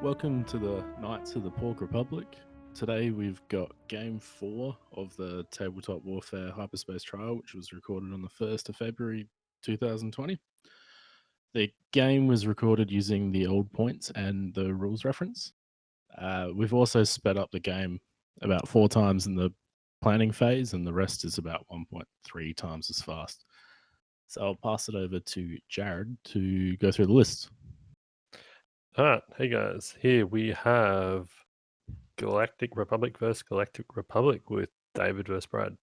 Welcome to the Knights of the Porg Republic. Today we've got Game 4 of the Tabletop Warfare Hyperspace Trial, which was recorded on the 1st of February 2020. The game was recorded using the old points and the rules reference. We've also sped up the game about 4 times in the planning phase, and the rest is about 1.3 times as fast. So I'll pass it over to Jarrad to go through the list. Alright, hey guys, here we have Galactic Republic versus Galactic Republic with David versus Brad.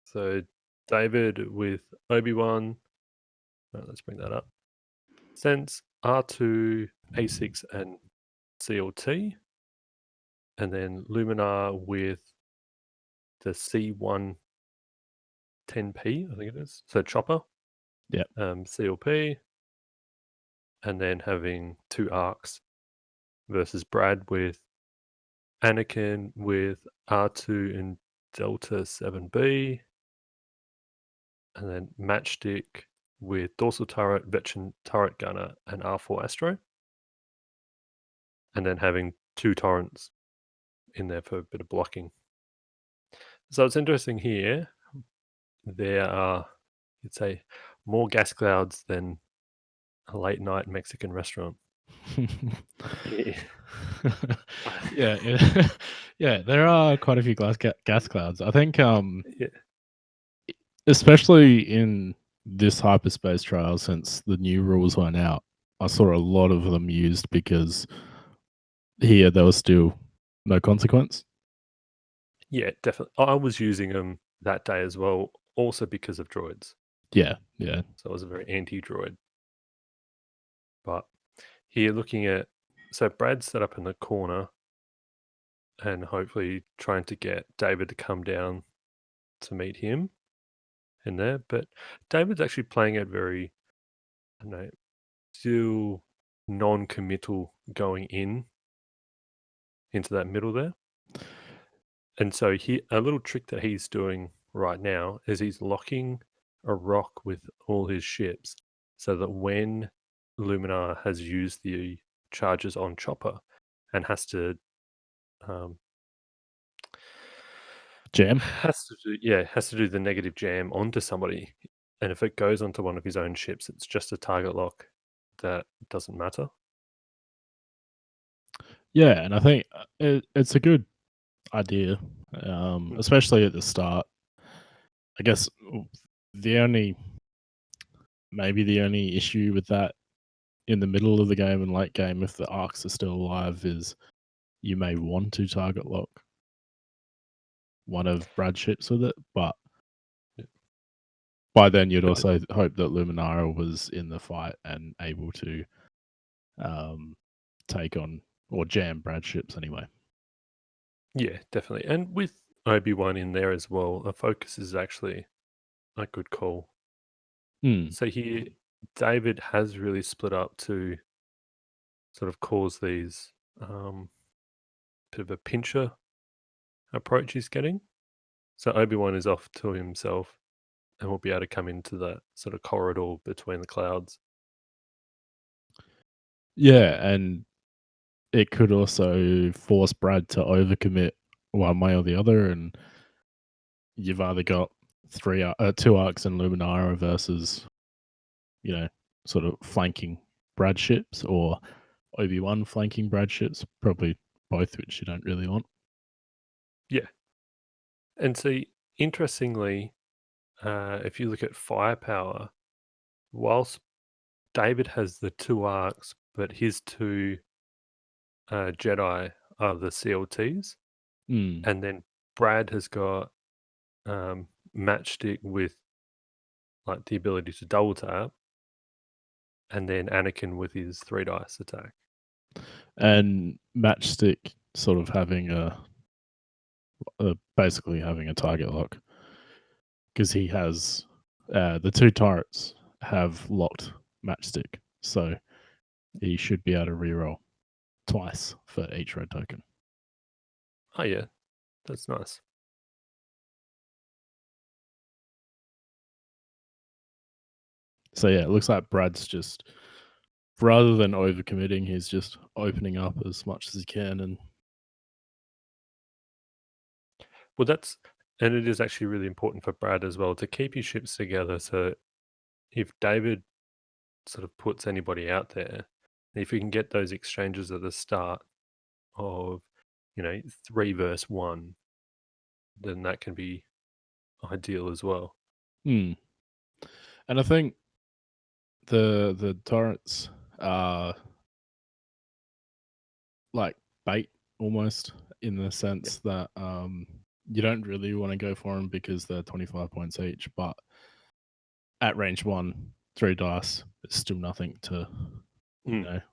So David with Obi-Wan, let's bring that up. Sense R2, A6 and CLT. And then Luminar with the C1 10P, I think it is. So Chopper. Yep. CLP. And then having 2 arcs versus Brad with Anakin with R2 and Delta 7B, and then Matchstick with Dorsal Turret, Veteran Turret Gunner, and R4 Astro, and then having 2 Torrents in there for a bit of blocking. So it's interesting here, there are, you'd say, more gas clouds than a late night Mexican restaurant. Yeah. yeah, there are quite a few gas clouds. I think, Yeah. especially in this hyperspace trial, since the new rules went out, I saw a lot of them used because here there was still no consequence. Yeah, definitely. I was using them that day as well, also because of droids. Yeah. So I was a very anti-droid. But here looking at, so Brad's set up in the corner and hopefully trying to get David to come down to meet him in there. But David's actually playing it very, I don't know, still non-committal going into that middle there. And so a little trick that he's doing right now is he's locking a rock with all his ships so that when Luminar has used the charges on Chopper and has to Jam. has to do the negative jam onto somebody, and if it goes onto one of his own ships, it's just a target lock that doesn't matter. Yeah, and I think it's a good idea, especially at the start. I guess the only issue with that in the middle of the game and late game, if the arcs are still alive, is you may want to target lock one of Brad's ships with it, but Yeah. by then you'd also hope that Luminara was in the fight and able to take on or jam Brad's ships anyway. Yeah, definitely. And with Obi-Wan in there as well, a focus is actually a good call. So here, David has really split up to sort of cause these bit of a pincher approach he's getting. So Obi-Wan is off to himself and will be able to come into that sort of corridor between the clouds. Yeah, and it could also force Brad to overcommit one way or the other, and you've either got 2 arcs in Luminara versus, sort of flanking Brad ships, or Obi-Wan flanking Brad ships, probably both, which you don't really want. Yeah. And see, interestingly, if you look at firepower, whilst David has the 2 arcs, but his 2 Jedi are the CLTs, and then Brad has got Matchstick with like the ability to double tap, and then Anakin with his 3 dice attack. And Matchstick sort of having basically having a target lock, because he has the 2 turrets have locked Matchstick, so he should be able to reroll twice for each red token. Oh yeah, that's nice. So yeah, it looks like Brad's just rather than overcommitting, he's just opening up as much as he can. And Well, and it is actually really important for Brad as well to keep his ships together. So if David sort of puts anybody out there, if we can get those exchanges at the start of, 3 versus 1, then that can be ideal as well. and I think the turrets are like bait almost, in the sense that you don't really want to go for them because they're 25 points each, but at range 1, 3 dice is still nothing to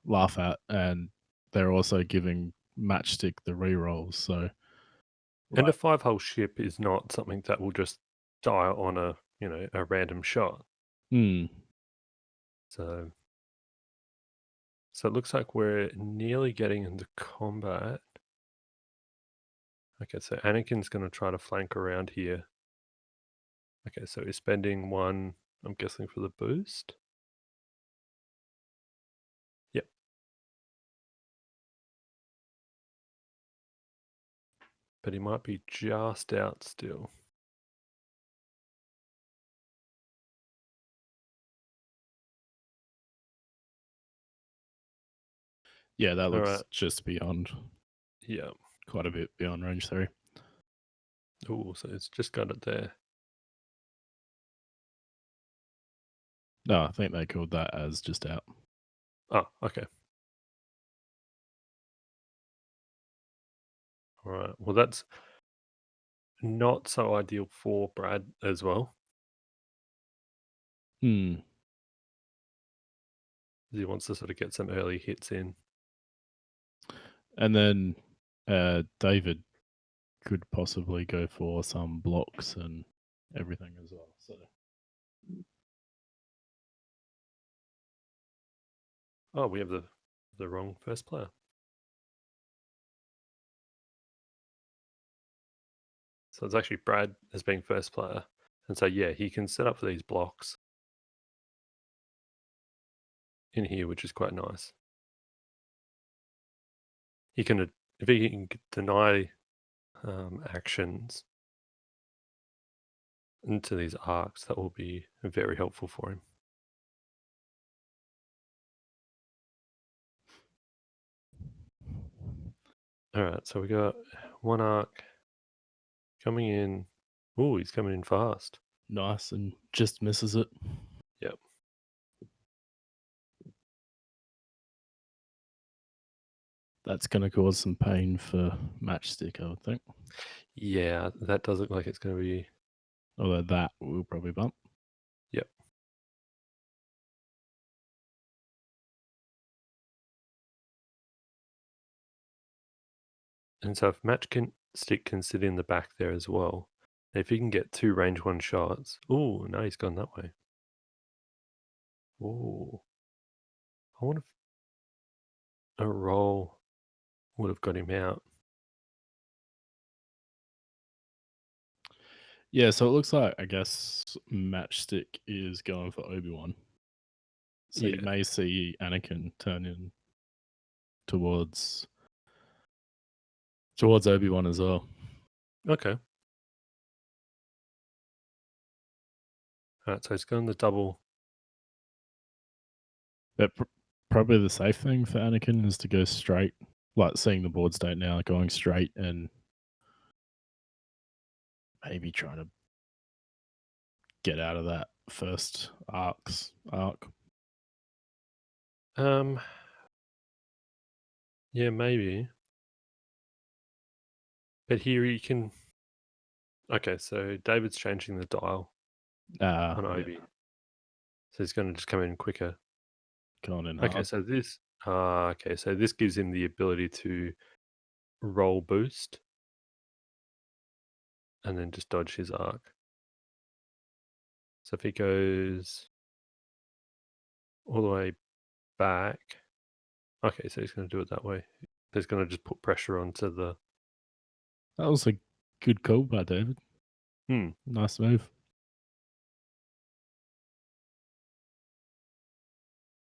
laugh at, and they're also giving Matchstick the rerolls. So And a like, 5-hull ship is not something that will just die on a random shot. hmm, So it looks like we're nearly getting into combat. Okay, so Anakin's going to try to flank around here. Okay, so he's spending 1, I'm guessing, for the boost. Yep. But he might be just out still. yeah, that looks Alright. just beyond, Yeah. quite a bit beyond range 3. Oh, so it's just got it there. No, I think they called that as just out. Oh, okay. Alright. Well, that's not so ideal for Brad as well. Hmm. He wants to sort of get some early hits in. And then David could possibly go for some blocks and everything as well. So Oh, we have the wrong first player. So it's actually Brad as being first player. And so, yeah, he can set up for these blocks in here, which is quite nice. He can, if he can deny actions into these arcs, that will be very helpful for him. All right, so we got 1 arc coming in. Oh, he's coming in fast. nice, and just misses it. Yep. That's going to cause some pain for Matchstick, I would think. Yeah, that does look like it's going to be. Although that will probably bump. Yep. And so if Matchstick can sit in the back there as well, if he can get 2 range 1 shots. Oh, no, he's gone that way. Oh, I wonder if a roll would have got him out. Yeah, so it looks like, I guess, Matchstick is going for Obi-Wan. So you Yeah. may see Anakin turn in towards Obi-Wan as well. Okay. All right, so he's going the double. But probably the safe thing for Anakin is to go straight, like seeing the board state now, going straight and maybe trying to get out of that first arc. Yeah, maybe. But here you can. Okay, so David's changing the dial on Yeah, Obi. So he's going to just come in quicker. going in Okay, hard. so this gives him the ability to roll boost and then just dodge his arc. So if he goes all the way back, okay, so he's going to do it that way. He's going to just put pressure onto the. That was a good call by David. Nice move.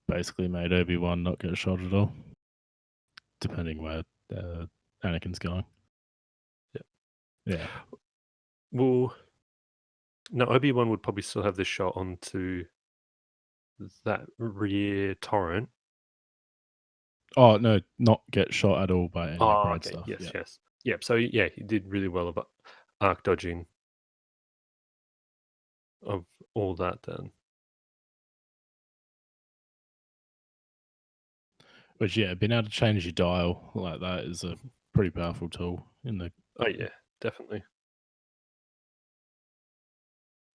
basically made Obi-Wan not get shot at all, depending where Anakin's going. Yep. Yeah. Well, no, Obi-Wan would probably still have the shot onto that rear torrent. Oh no, not get shot at all by any Oh, upgrade okay. stuff. Yes, Yeah. yes. Yep. So yeah, he did really well about arc dodging of all that then. Which being able to change your dial like that is a Mhm. pretty powerful tool in the Oh yeah, definitely.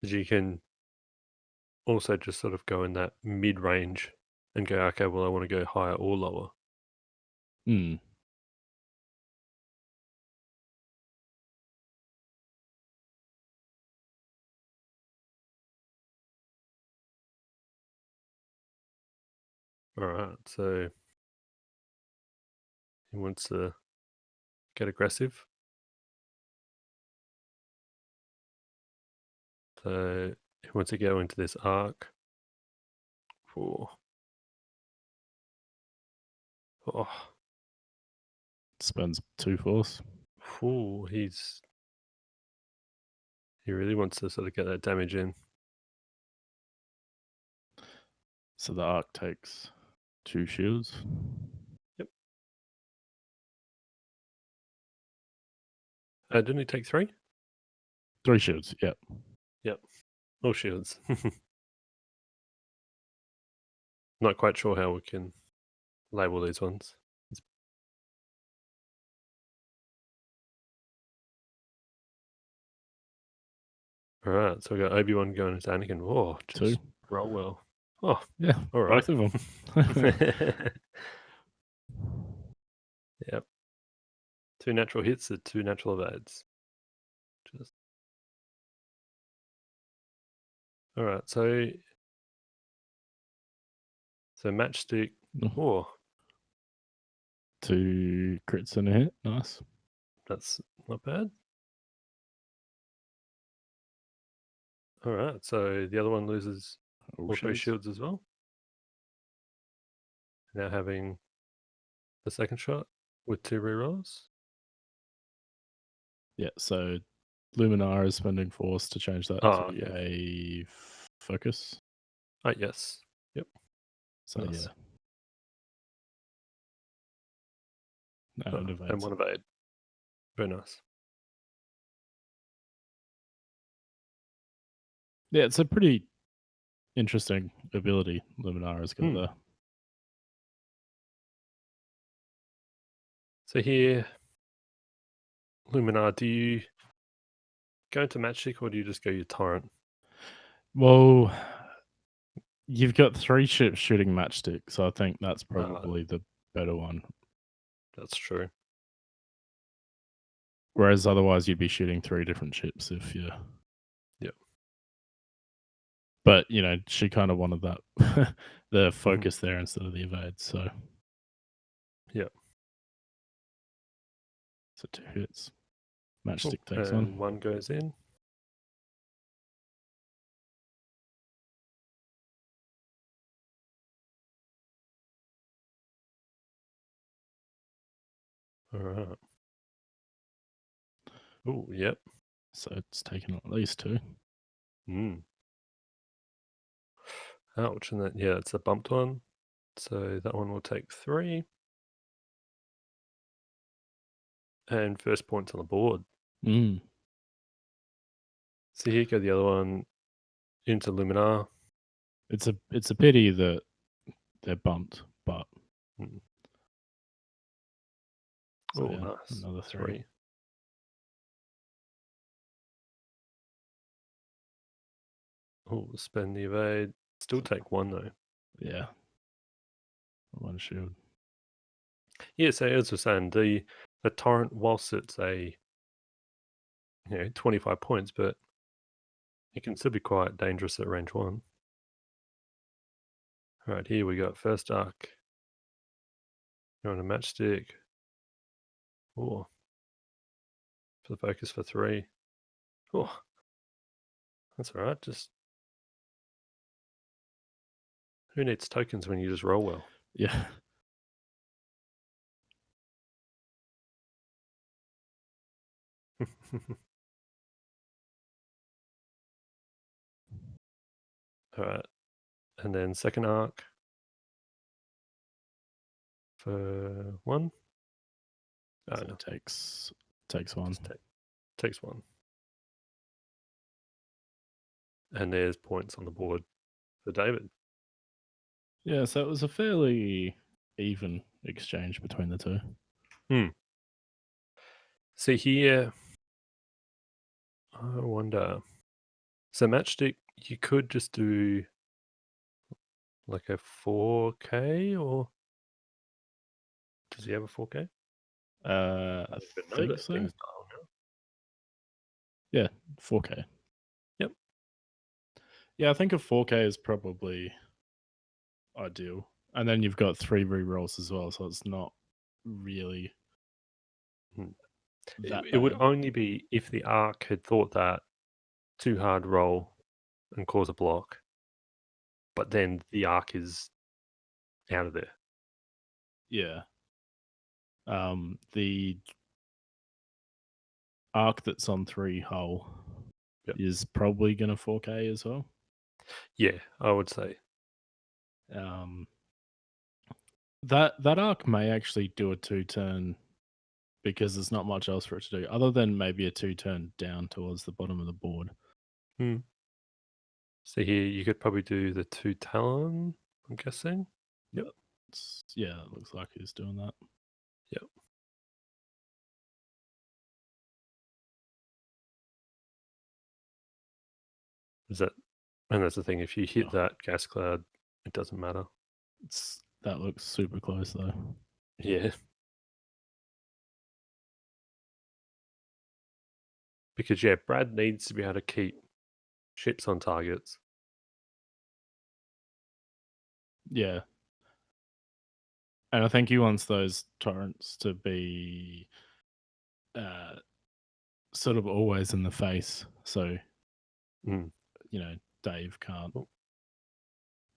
'Cause you can also just sort of go in that mid-range and go, okay, well, I want to go higher or lower. Mm. All right, so he wants to get aggressive. So he wants to go into this arc. For oh, Spends 2 force. he really wants to sort of get that damage in. So the arc takes 2 shields. Yep. Didn't he take 3? 3 shields, yeah. Yep. All shields. Not quite sure how we can label these ones. All right, so we got Obi-Wan going into Anakin. Oh, 2. just roll well. Oh, Yeah, all right. both of them. Yep. 2 natural hits and 2 natural evades. Just all right. So matchstick. Oh, 2 crits and a hit. Nice. that's not bad. All right. So the other one loses All all 3 shields. shields as well. Now having the second shot with 2 rerolls. Yeah, so Luminar is spending force to change that Oh, to okay. a focus. Oh, yes. Yep. So Nice. no, it And evades. 1 evade. Very nice. Yeah, it's a pretty interesting ability Luminar has got there. So here, Luminar, do you go into matchstick or do you just go your torrent? Well, you've got 3 ships shooting matchstick, so I think that's probably the better one. That's true. Whereas otherwise you'd be shooting 3 different ships if you. Yep. But, she kind of wanted that the focus there instead of the evade, so. Yep. So 2 hits. Cool. Matchstick takes And 1. 1 goes in. All right. Oh, yep. So it's taken at least 2. Ouch. And then, yeah, it's a bumped one. So that one will take 3. And first points on the board. Mm. So here go the other one into Luminar. It's a pity that they're bumped, but. So, Oh, nice. another 3. Oh, spend the evade. Still take 1 though. Yeah. 1 shield. Yeah, so as we're saying, the torrent, whilst it's a 25 points, but it can still be quite dangerous at range 1. All right, here we got first arc. You're on a matchstick. Oh, for the focus for 3. Oh, that's all right. Just Who needs tokens when you just roll well? Yeah. Alright, and then second arc for 1? Oh, So no, it takes one. just takes 1. And there's points on the board for David. Yeah, so it was a fairly even exchange between the two. Hmm. See here, I wonder. So matchstick, you could just do like a 4K, or does he have a 4K? I I don't even know think that so. thing's dialed now. Yeah, 4K. Yep. Yeah, I think a 4K is probably ideal. And then you've got 3 rerolls as well, so it's not really Hmm. that It would bad. only be if the arc had thought that too hard roll and cause a block, but then the arc is out of there. Yeah. The arc that's on 3 hull Yep. is probably gonna 4K as well. Yeah, I would say. Um, that arc may actually do a 2-turn because there's not much else for it to do other than maybe a 2-turn down towards the bottom of the board. Hmm. So here you could probably do the 2 Talon, I'm guessing. Yep. Yeah, it looks like he's doing that. Yep. Is that, and that's the thing, if you hit Oh, that gas cloud, it doesn't matter. that looks super close though. Yeah. Because yeah, Brad needs to be able to keep ships on targets. Yeah. And I think he wants those torrents to be uh, sort of always in the face. So, Mm. Dave can't Oh,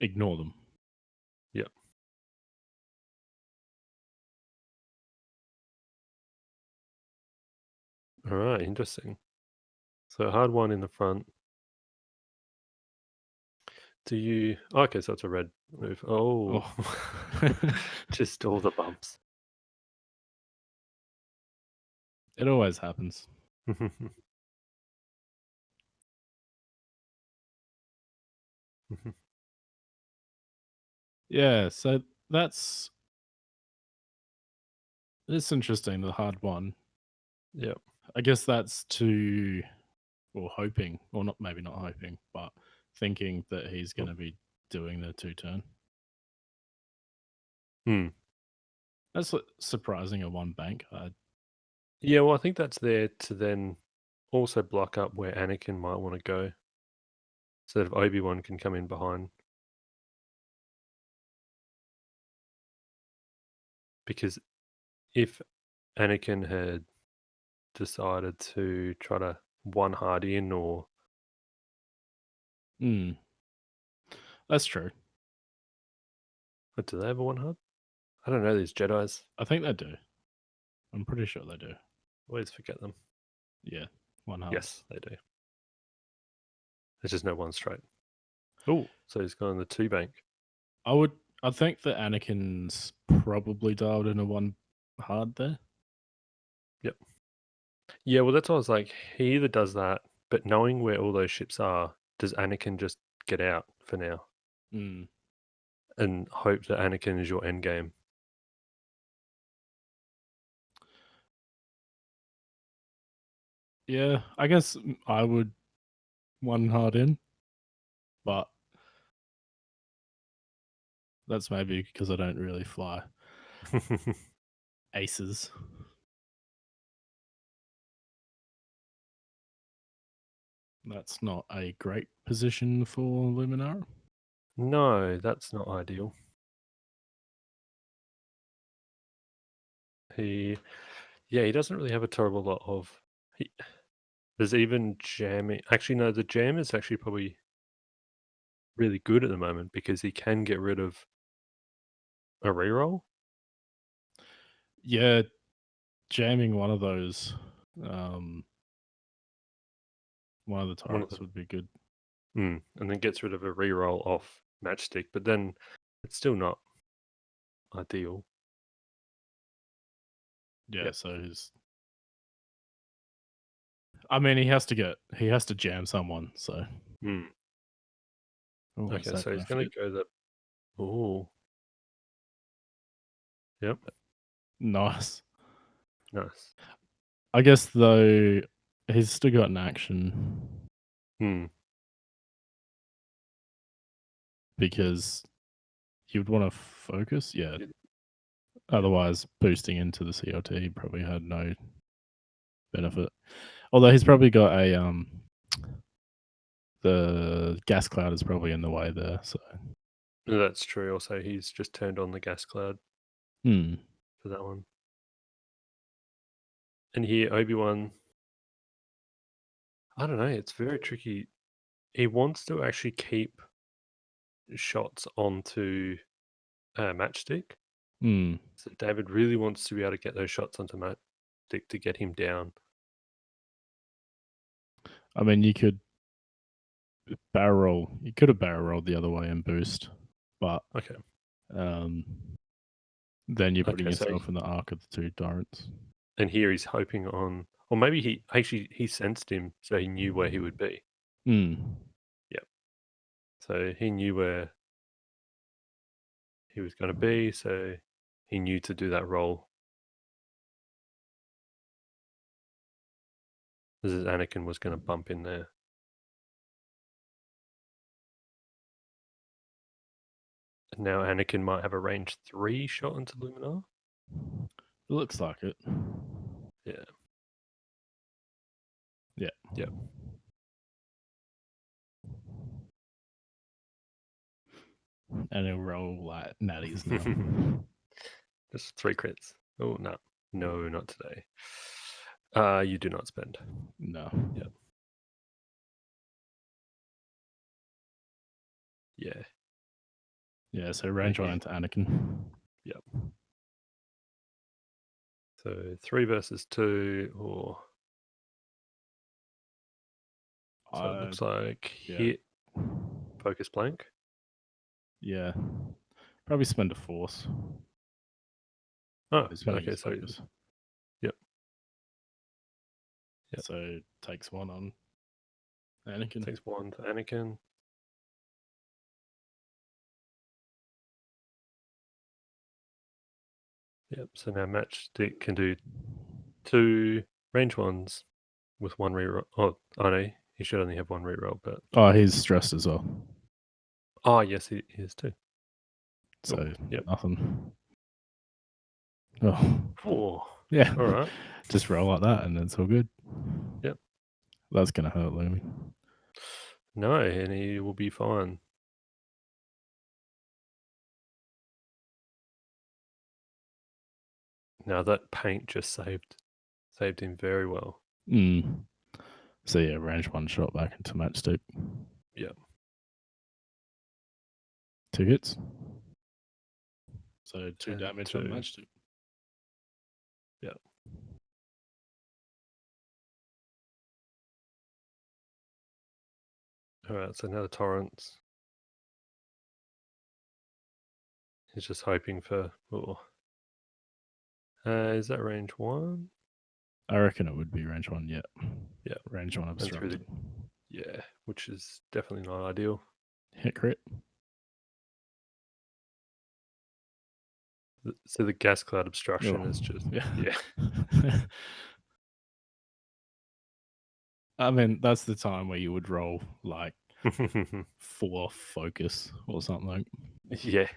ignore them. yeah. All right, interesting. So hard one in the front. Do you? Okay, so it's a red move. Oh, Oh. just all the bumps. It always happens. Yeah, so it's interesting, the hard one. Yeah. I guess that's to or hoping, or not maybe not hoping, but thinking that he's Oh. gonna be doing the 2-turn. Hmm. That's surprising a 1 bank. Yeah, well, I think that's there to then also block up where Anakin might want to go, so that Obi-Wan can come in behind. Because if Anakin had decided to try to one hard in, or Mm, that's true. do they have a one hard? I don't know these Jedi's. I think they do. I'm pretty sure they do. Always forget them. Yeah, 1 hard. Yes, they do. There's just no one straight. Oh, so he's gone the 2 bank. I think that Anakin's probably dialed in a 1 hard there. Yep. Yeah, well, that's what I was like. He either does that, but knowing where all those ships are, does Anakin just get out for now Mm. and hope that Anakin is your end game? Yeah, I guess I would 1 hard in, but that's maybe because I don't really fly aces. That's not a great position for Luminara. No, that's not ideal. He, yeah, he doesn't really have a terrible lot of. He, there's even jamming. Actually, no, the jam is actually probably really good at the moment because he can get rid of a reroll. Yeah, jamming one of those, one of the One of turrets the would be good. and then gets rid of a reroll off matchstick, but then it's still not ideal. Yeah, Yep. so he's. I mean, he has to jam someone. So, Mm. oh, what's Okay, that so going he's to going fit? to go the. Oh, yep, Nice. nice. I guess though, he's still got an action Hmm. because he would want to focus. Yeah. Yep. Otherwise, boosting into the CLT probably had no benefit. Although he's probably got the gas cloud is probably in the way there. So, That's true. Also, he's just turned on the gas cloud hmm. for that one. And here, Obi-Wan, I don't know. It's very tricky. He wants to actually keep shots onto matchstick. Hmm. So David really wants to be able to get those shots onto matchstick to get him down. I mean, you could barrel roll. You could have barrel rolled the other way and boost, but Okay. um, then you're putting Okay. So yourself in the arc of the two turrets. and here he's hoping on, or maybe he sensed him, so he knew where he would be. Hmm. Yep. So he knew where he was going to be, so he knew to do that roll. This is Anakin was going to bump in there. And now Anakin might have a range 3 shot into Luminar. It looks like it. Yeah. Yeah. Yep. And he'll roll like natties now. Just 3 crits. Oh no. No, not today. You do not spend. No. Yep. Yeah. Yeah, so range one Okay. into Anakin. Yep. So 3 versus 2, or so it looks like Yeah. hit, focus blank. Yeah. Probably spend a force. Oh, He's going to okay. use So focus. yep. Yep. So takes one on Anakin. Takes 1 to Anakin. Yep. So now matchstick can do 2 range ones with 1 reroll. Oh no, he should only have 1 reroll, but Oh, he's stressed as well. yes, he is too. So Yep. nothing. Oh, Oh, yeah. all right. Just roll like that and it's all good. Yep. That's going to hurt Lumi. No, and he will be fine. Now that paint just saved him very well. Mm. So yeah, range one shot back into matchstick. Yep. 2 hits. So 2 And damage on 2. matchstick. Yep. All right. So now the torrents. He's just hoping for. Oh. Is that range 1? I reckon it would be range one. Yeah. Yeah. Range one And through obstructed. yeah, which is definitely not ideal. Hit crit. So the gas cloud Oh, obstruction is just yeah. yeah. I mean, that's the time where you would roll like 4 focus or something. Yeah.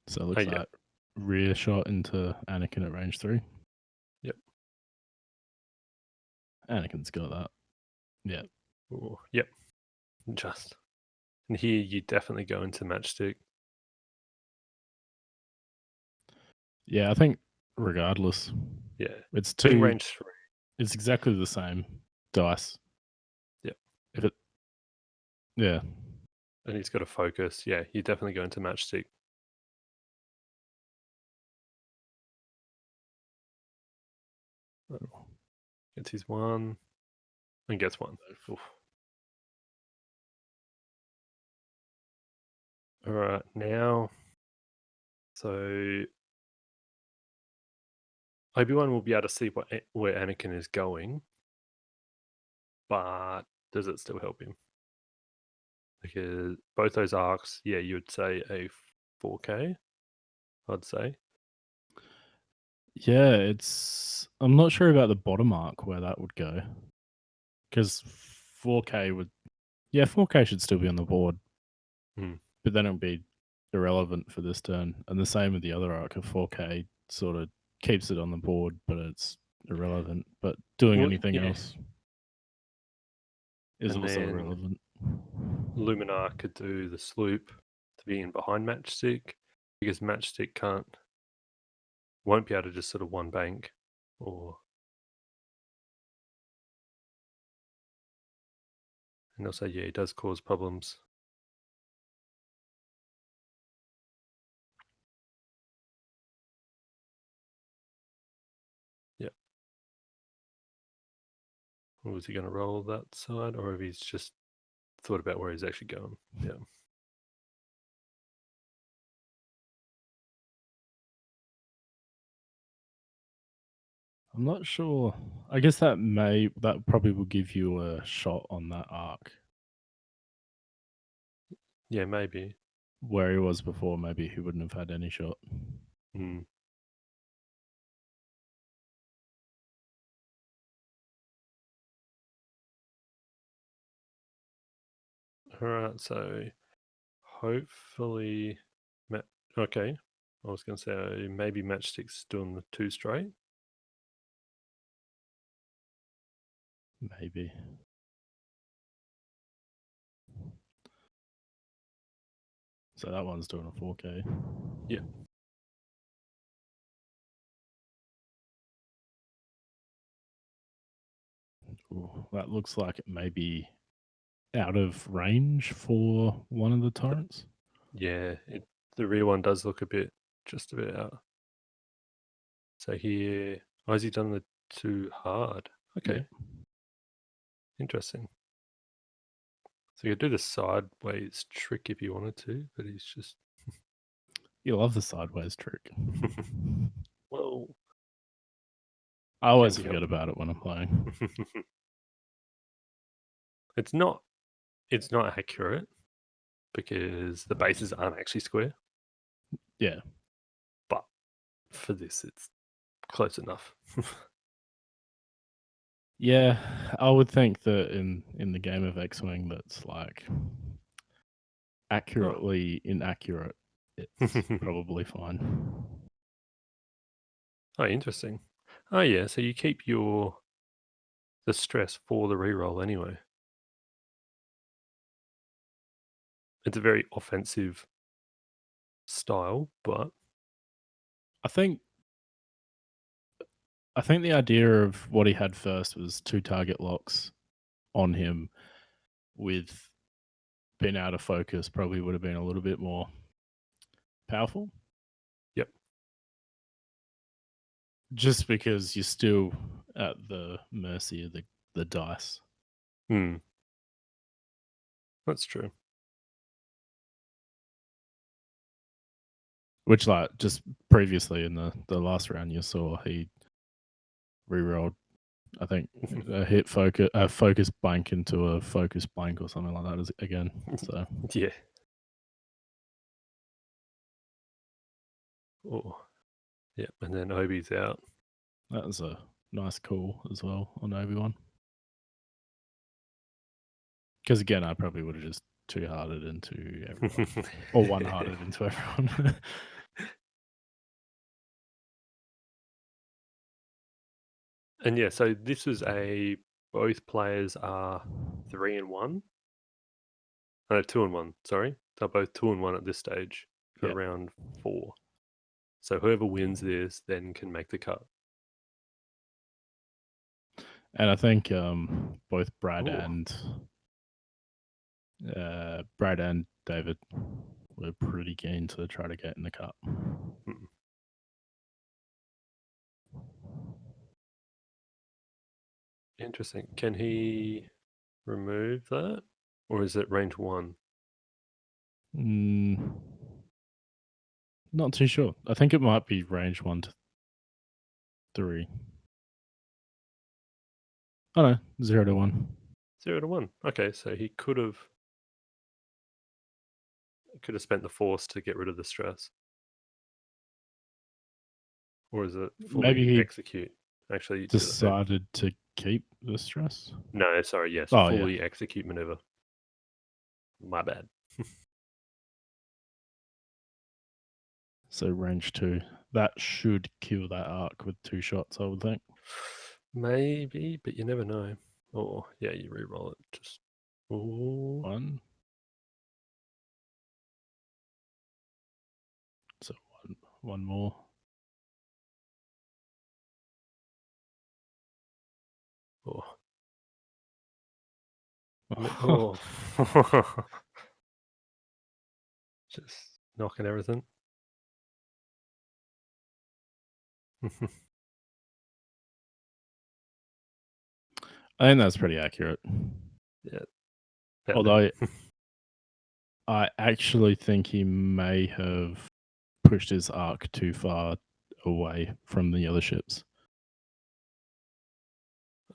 So it looks Yeah. like rear shot into Anakin at range 3. Yep. Anakin's got that. Yeah. Ooh, yep. Just. And here you definitely go into matchstick. Yeah, I think regardless, Yeah. it's Being 2. range 3. It's exactly the same. dice. Yep. If it, yeah. And he's got a focus. Yeah, you definitely go into matchstick. Gets his one and gets one. Oof. All right, now, so Obi-Wan will be able to see where Anakin is going, but does it still help him? Because both those arcs, yeah, you would say a 4K, I'd say. Yeah, I'm not sure about the bottom arc where that would go. Because 4K 4K should still be on the board. Hmm. But then it would be irrelevant for this turn. And the same with the other arc of 4K sort of keeps it on the board, but it's irrelevant. But doing Well, anything yeah. else is And also then irrelevant. Luminar could do the sloop to be in behind Matchstick because Matchstick won't be able to just sort of one bank or. And also, yeah, it does cause problems. Yeah. Or is he going to roll that side, or if he's just thought about where he's actually going? Yeah. I'm not sure. I guess that probably will give you a shot on that arc. Yeah, maybe. Where he was before, maybe he wouldn't have had any shot. Hmm. All right, so hopefully, okay. I was going to say maybe Matchstick's doing the 2 straight. Maybe. So that one's doing a 4K. Yeah. Ooh, that looks like it may be out of range for one of the torrents. Yeah, the rear one does look just a bit out. So here, why has he done the 2 hard? Okay, Yeah. interesting. So you could do the sideways trick if you wanted to, but he's just. You love the sideways trick. Well, I always can be forget helped. about it when I'm playing. It's not accurate because the bases aren't actually square, Yeah. but for this, it's close enough. Yeah, I would think that in the game of X-Wing that's like accurately inaccurate, it's probably fine. Oh, interesting. Oh, yeah. So you keep the stress for the reroll anyway. It's a very offensive style, but I think the idea of what he had first was 2 target locks on him with being out of focus probably would have been a little bit more powerful. yep. Just because you're still at the mercy of the dice. Hmm. That's true. Which, like, just previously in the last round you saw, he rerolled, I think, a focus blank into a focus blank or something like that again. So Yeah. Oh, yep. And then Obi's out. that was a nice call as well on Obi-Wan. Because again, I probably would have just 2-hearted into everyone. Or 1-hearted into everyone. And yeah, so this is both players are 3 and 1. No, 2 and 1. Sorry, they're both 2 and 1 at this stage for Yep. round 4. So whoever wins this then can make the cut. And I think both Ooh. Brad and David were pretty keen to try to get in the cup. Hmm. Interesting. Can he remove that? Or is it range 1? Mm, not too sure. I think it might be range 1 to 3. Oh no, 0 to 1. 0 to 1. Okay, so he could have spent the force to get rid of the stress. Or is it Maybe fully he execute? Actually, decided to keep the stress. no, sorry, yes, Oh yeah, fully execute maneuver. My bad. so range 2. That should kill that arc with 2 shots, I would think. Maybe, but you never know. Or yeah, you re-roll it. Just ooh. 1. So one more. Oh. Oh. Just knocking everything. I think that's pretty accurate. Yeah. Although I actually think he may have pushed his arc too far away from the other ships.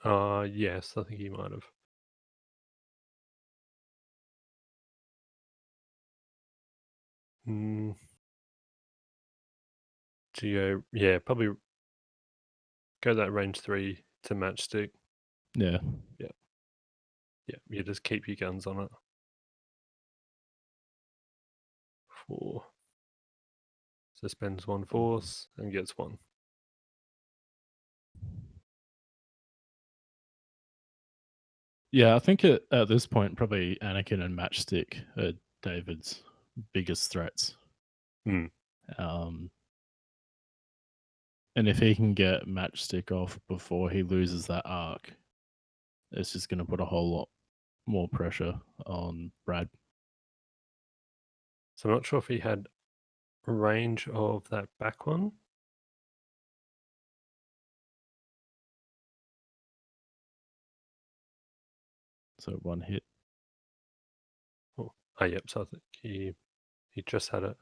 Yes, I think he might have. Mm. Yeah, probably go that range 3 to matchstick. Yeah. Yeah. Yeah, you just keep your guns on it. 4. So spends 1 force and gets 1. Yeah, I think at this point, probably Anakin and Matchstick are David's biggest threats. Mm. And if he can get Matchstick off before he loses that arc, it's just going to put a whole lot more pressure on Brad. So I'm not sure if he had range of that back one. So 1 hit. Yep. So I think he just had it.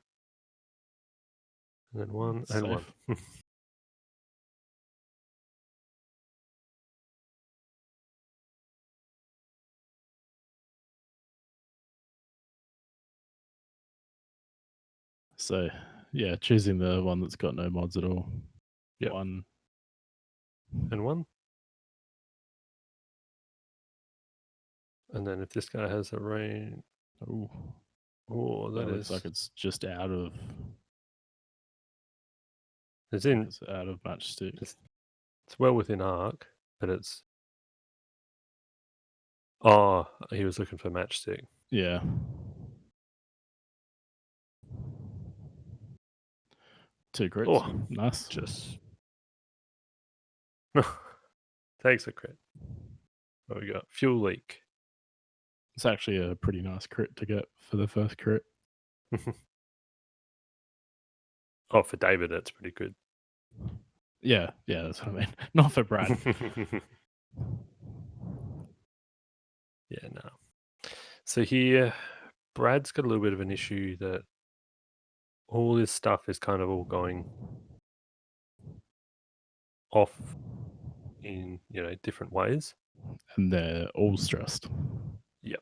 And then 1 and Safe. 1. So yeah, choosing the one that's got no mods at all. Yep. 1 And 1. And then if this guy has a range, Ooh, that looks is. like it's just out of. It's in. It's out of Matchstick. It's well within arc, but it's. Oh, he was looking for matchstick. Yeah. Two crits. Oh, Nice. just takes a crit. What we got? Fuel leak. It's actually a pretty nice crit to get for the first crit. Oh, for David, that's pretty good. Yeah, that's what I mean. Not for Brad. Yeah, no. So here, Brad's got a little bit of an issue that all this stuff is kind of all going off in, different ways. And they're all stressed. Yep.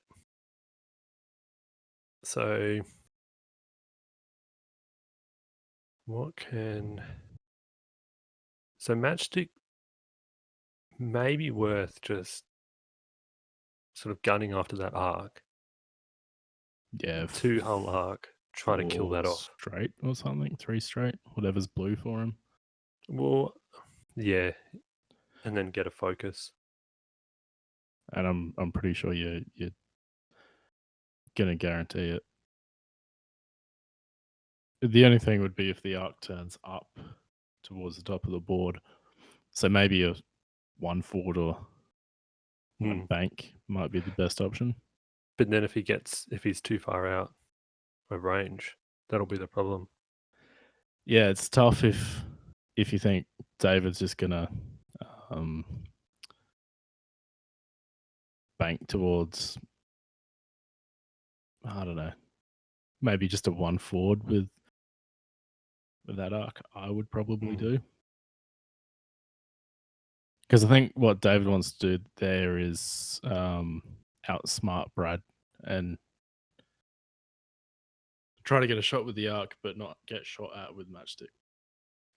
So what can... So matchstick may be worth just sort of gunning after that arc. Yeah. 2 hull arc, try to kill 4 that off. straight or something. 3 straight. Whatever's blue for him. Well, yeah. And then get a focus. And I'm pretty sure you're gonna guarantee it. The only thing would be if the arc turns up towards the top of the board. So maybe a 1 forward or Mm. bank might be the best option. But then if he's too far out of range, that'll be the problem. Yeah, it's tough if you think David's just gonna um, bank towards, I don't know, maybe just a one forward with that arc. I would probably do, because I think what David wants to do there is outsmart Brad and try to get a shot with the arc, but not get shot at with matchstick.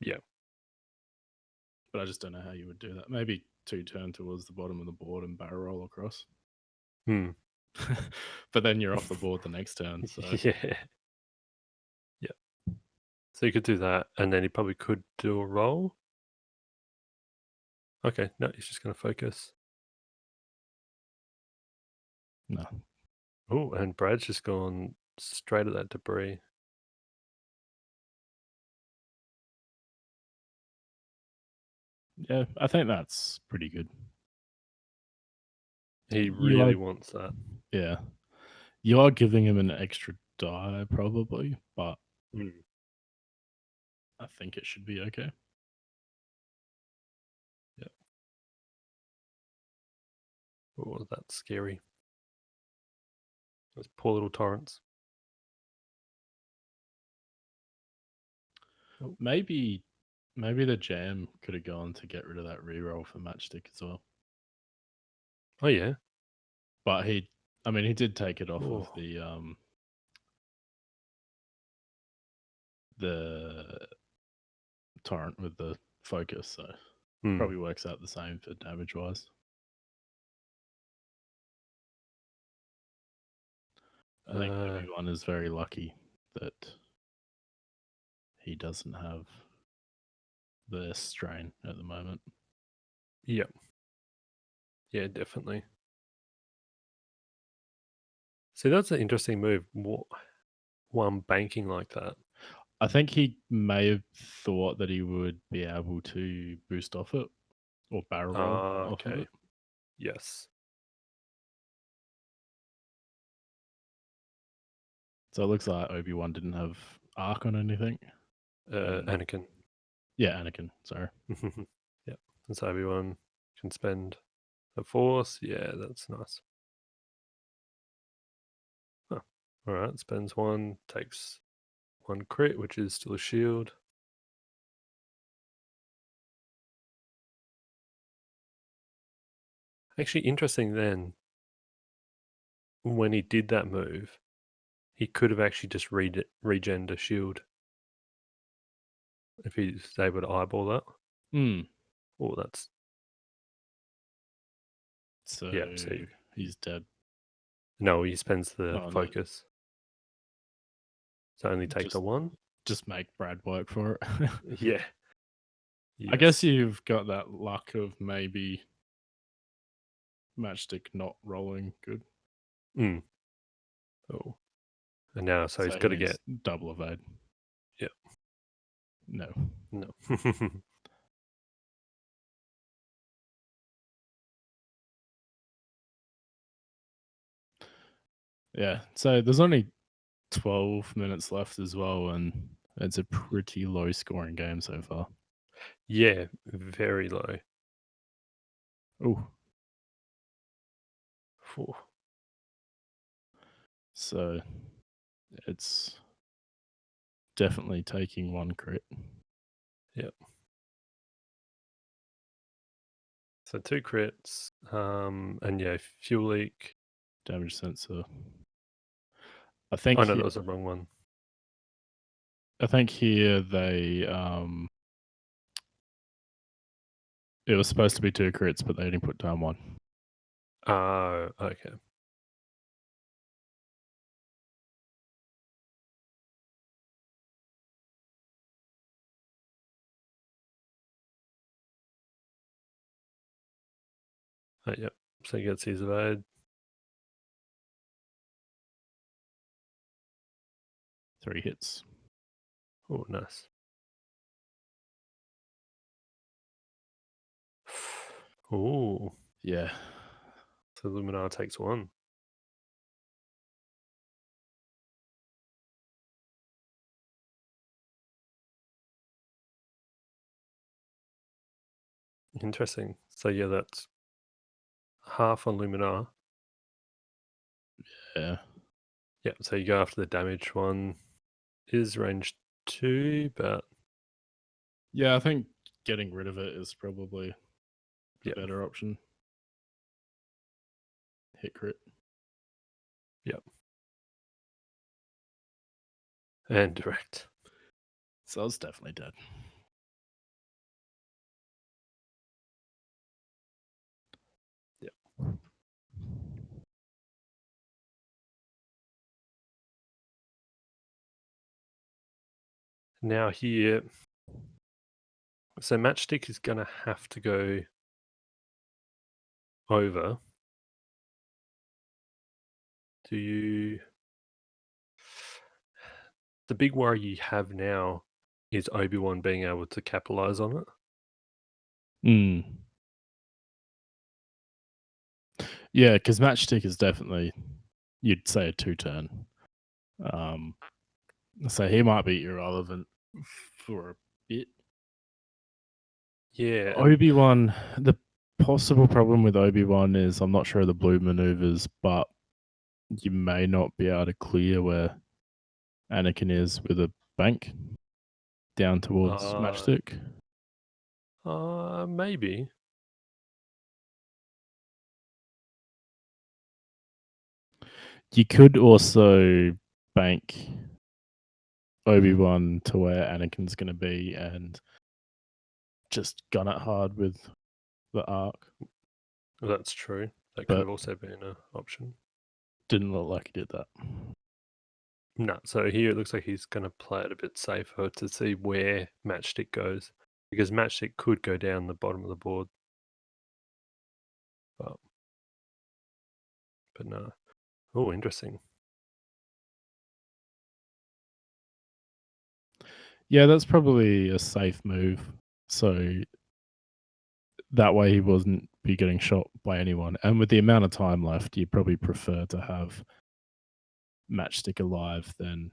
Yeah. But I just don't know how you would do that. Maybe 2 turn towards the bottom of the board and barrel roll across. Hmm. But then you're off the board the next turn. So Yeah. Yeah. So you could do that, and then he probably could do a roll. Okay, no, he's just going to focus. no. Oh, and Brad's just gone straight at that debris. Yeah, I think that's pretty good. He You really are, wants that. yeah. You are giving him an extra die probably, but I think it should be okay. Yeah. Oh, that's scary. Those poor little torrents. Oh. Maybe the jam could have gone to get rid of that reroll for matchstick as well. Oh yeah. But he did take it off Oh. of the torrent with the focus, so probably works out the same for damage wise. I think everyone is very lucky that he doesn't have the strain at the moment. Yep. Yeah, definitely. See, that's an interesting move. One banking like that. I think he may have thought that he would be able to boost off it or barrel roll off of Okay. it. Yes. So it looks like Obi-Wan didn't have arc on anything. Anakin. Yeah, Anakin, sorry. Yep. And so everyone can spend a force. Yeah, that's nice. Huh. All right, spends one, takes one crit, which is still a shield. Actually, interesting then, when he did that move, he could have actually just regened a shield if he's able to eyeball that. Oh, that's... So yeah, see. he's dead. No, he spends the Oh, no. focus. So only take the one? Just make Brad work for it. Yeah. I guess Yes. you've got that luck of maybe matchstick not rolling good. Oh. And now, so he's he got to needs get... double evade. Yeah. No. No. Yeah. So there's only 12 minutes left as well, and it's a pretty low scoring game so far. Yeah, very low. Oh. Ooh. So it's definitely taking one crit. Yep. So 2 crits, and yeah, fuel leak. Damage sensor. I think Oh no, that was the wrong one. I think here they it was supposed to be 2 crits, but they only put down 1. Oh, okay. Oh, yep. So he gets his evade. 3 hits. Oh, nice. Ooh. Yeah. So Luminar takes 1. Interesting. So yeah, that's half on Luminar. Yeah. Yeah, so you go after the damage one. Is range 2, but Yeah, I think getting rid of it is probably the yeah, better option. Hit crit. yeah. And direct. So it's definitely dead. Yeah. Now here, so Matchstick is going to have to go over. Do you... The big worry you have now is Obi-Wan being able to capitalize on it. Mm. Yeah, because Matchstick is definitely, you'd say, a 2-turn. So he might be irrelevant for a bit. Yeah. Obi-Wan, the possible problem with Obi-Wan is I'm not sure of the blue maneuvers, but you may not be able to clear where Anakin is with a bank down towards Matchstick. Maybe. You could also bank Obi-Wan to where Anakin's going to be and just gun it hard with the arc. That's true. That could But have also been an option. didn't look like he did that. No, so here it looks like he's going to play it a bit safer to see where Matchstick goes, because Matchstick could go down the bottom of the board. But no. Oh, interesting. Yeah, that's probably a safe move. So that way he wasn't be getting shot by anyone. And with the amount of time left, you probably prefer to have Matchstick alive than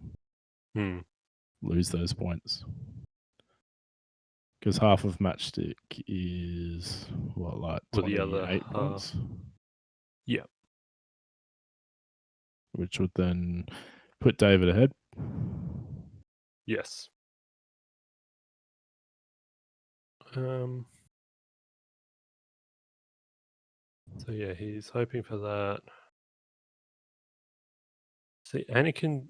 lose those points. Because half of Matchstick is what, like 28 points? Yeah. Which would then put David ahead. Yes. So yeah, he's hoping for that. See, Anakin...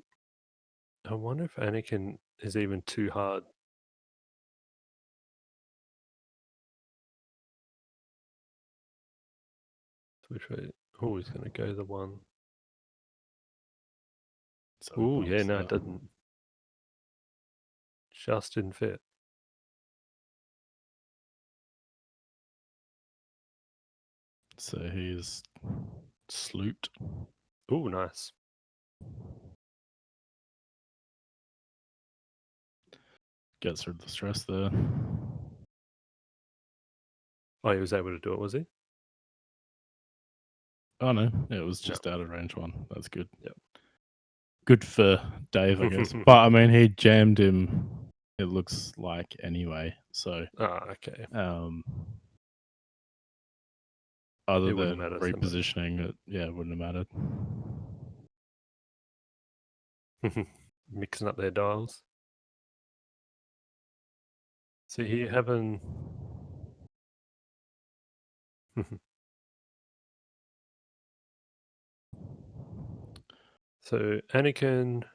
I wonder if Anakin is even too hard. Which way? Oh, he's going to go the 1. So Oh, yeah, no, that. it doesn't. Just didn't fit. So he's slooped. Oh, nice. Gets rid of the stress there. Oh, he was able to do it, was he? Oh no, it was just out of range 1. That's good. Yep. Good for Dave, I guess. But I mean, he jammed him, it looks like, anyway. So okay. Other It wouldn't than matter so much. repositioning it, yeah, it wouldn't have mattered. Mixing up their dials. So here having... So Anakin...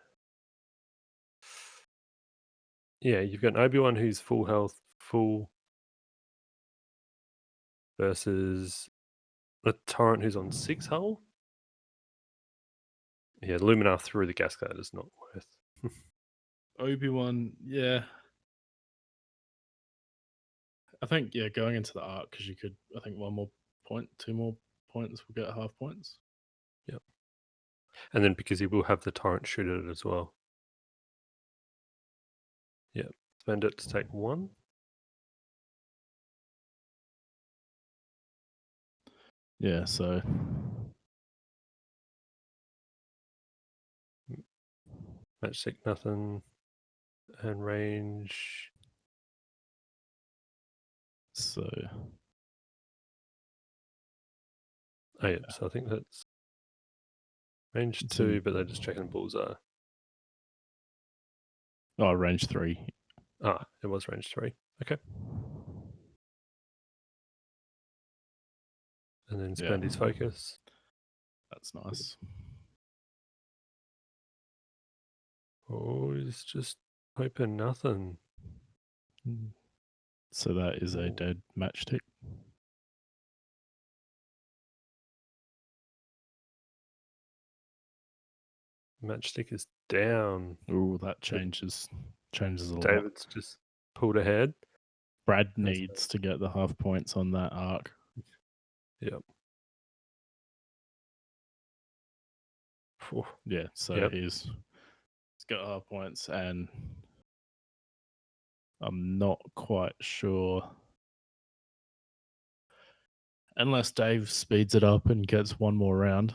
Yeah, you've got an Obi-Wan who's full health, full, versus a Torrent who's on 6 hull. Yeah, Luminar through the Cascade is not worth. Obi-Wan, yeah. I think, yeah, going into the arc, because you could, I think 1 more point, 2 more points will get half points. Yep. And then because he will have the Torrent shoot at it as well. Yep. Spend it to take 1. Yeah, so Matchstick nothing, and range. So Oh yeah, so I think that's range It's 2, in- but they're just checking bullseye. range 3. Ah, it was range 3. Okay. And then spend his focus. That's nice. Oh, he's just hoping nothing. So that is a Ooh. dead matchstick. Matchstick is down. Oh, that changes a lot. David's just pulled ahead. Brad needs to get the half points on that arc. Yep. Phew. Yeah, so Yep. he's got half points, and I'm not quite sure. Unless Dave speeds it up and gets one more round.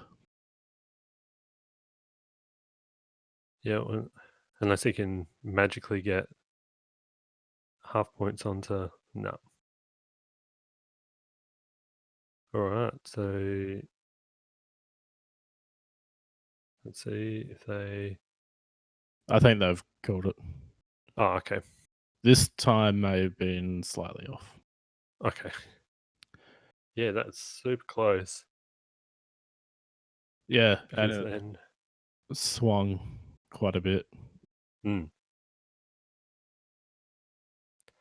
Yeah, well, unless he can magically get half points onto no. All right, so let's see if they. I think they've called it. Oh, okay. This time may have been slightly off. Okay. Yeah, that's super close. Yeah, Because and it then. swung quite a bit. Mm.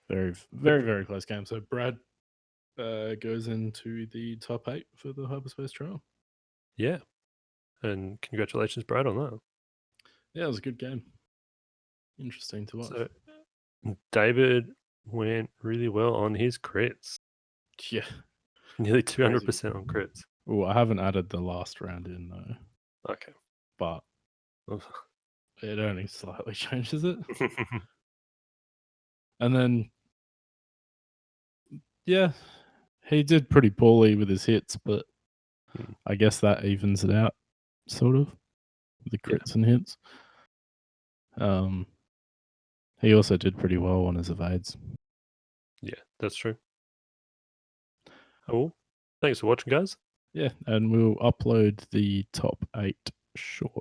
Very, very, very close game. So Brad goes into the top 8 for the Hyperspace Trial. Yeah, and congratulations, Brad, on that. Yeah, it was a good game. Interesting to watch. So David went really well on his crits. Yeah, Nearly 200% on crits. Oh, I haven't added the last round in though. Okay. But it only slightly changes it. And then, yeah, he did pretty poorly with his hits, but I guess that evens it out, sort of, the crits and hits. He also did pretty well on his evades. Yeah, that's true. Oh, thanks for watching, guys. Yeah, and we'll upload the top 8 shortly.